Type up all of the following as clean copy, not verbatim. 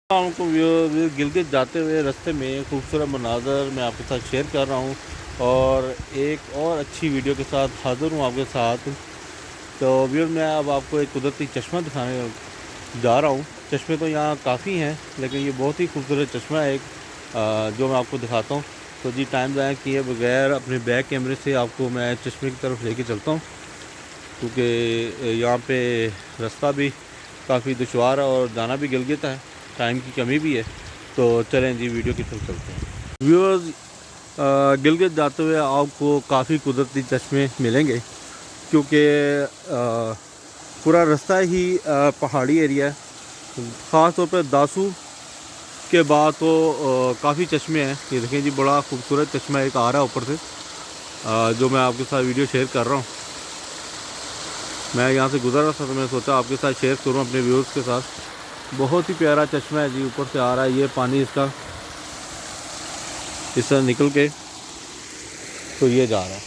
उनको गिलगित जाते हुए रास्ते में खूबसूरत मनाज़र मैं आपके साथ शेयर कर रहा हूँ और एक और अच्छी वीडियो के साथ हाज़िर हूँ आपके साथ। तो व्यूअर मैं अब आपको एक कुदरती चश्मा दिखाने जा रहा हूँ। चश्मे तो यहाँ काफ़ी हैं लेकिन ये बहुत ही खूबसूरत चश्मा है एक, जो मैं आपको दिखाता हूँ। तो जी टाइम ज़ाया किए बगैर अपने बैक कैमरे से आपको मैं चश्मे की तरफ लेके चलता हूँ, क्योंकि यहाँ पे रास्ता भी काफ़ी दुशवार है और जाना भी गिलगित है, टाइम की कमी भी है। तो चलें जी वीडियो की तरफ चलते हैं। व्यूअर्स, गिलगित जाते हुए आपको काफ़ी कुदरती चश्मे मिलेंगे, क्योंकि पूरा रास्ता ही पहाड़ी एरिया है। ख़ास तौर पर दासू के बाद तो काफ़ी चश्मे हैं। ये देखें जी, बड़ा खूबसूरत चश्मा एक आ रहा है ऊपर से, जो मैं आपके साथ वीडियो शेयर कर रहा हूँ। मैं यहाँ से गुजर रहा था तो मैं सोचा आपके साथ शेयर करूँ अपने व्यूअर्स के साथ। बहुत ही प्यारा चश्मा है जी, ऊपर से आ रहा है ये पानी, इसका इस तरह निकल के तो ये जा रहा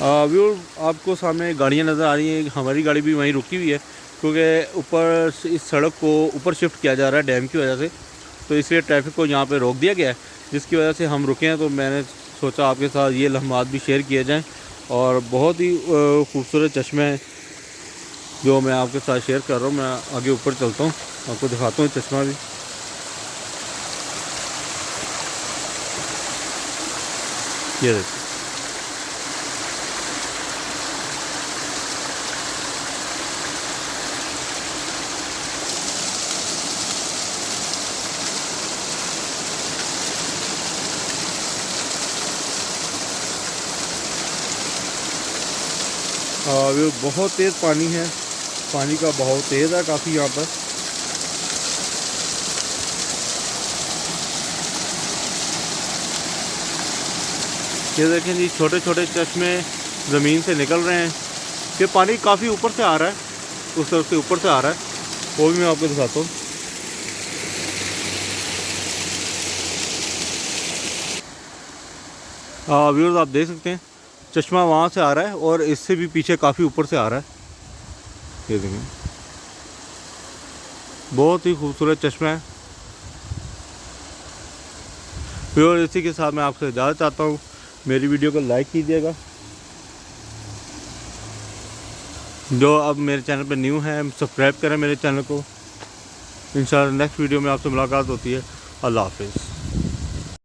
है। व्यूअर, आपको सामने गाड़ियाँ नज़र आ रही हैं, हमारी गाड़ी भी वहीं रुकी हुई है, क्योंकि ऊपर इस सड़क को ऊपर शिफ्ट किया जा रहा है डैम की वजह से। तो इसलिए ट्रैफिक को यहाँ पे रोक दिया गया है, जिसकी वजह से हम रुके हैं। तो मैंने सोचा आपके साथ ये लम्हात भी शेयर किए जाएं। और बहुत ही खूबसूरत चश्मे हैं जो मैं आपके साथ शेयर कर रहा हूँ। मैं आगे ऊपर चलता हूँ, आपको दिखाता हूँ चश्मा भी। ये देखिए, वो बहुत तेज़ पानी है, पानी का बहाव तेज़ है काफ़ी यहाँ पर। ये देखें जी, छोटे छोटे चश्मे ज़मीन से निकल रहे हैं। ये पानी काफ़ी ऊपर से आ रहा है, उस तरफ से ऊपर से आ रहा है, वो भी मैं आपको दिखाता हूँ। व्यूअर्स, आप देख सकते हैं चश्मा वहाँ से आ रहा है और इससे भी पीछे काफ़ी ऊपर से आ रहा है। ये देखें, बहुत ही खूबसूरत चश्मा है। व्यूअर, इसी के साथ मैं आपसे इजाज़त चाहता हूँ। मेरी वीडियो को लाइक कीजिएगा। जो अब मेरे चैनल पर न्यू है, सब्सक्राइब करें मेरे चैनल को। इंशाल्लाह नेक्स्ट वीडियो में आपसे मुलाकात होती है। अल्लाह हाफिज़।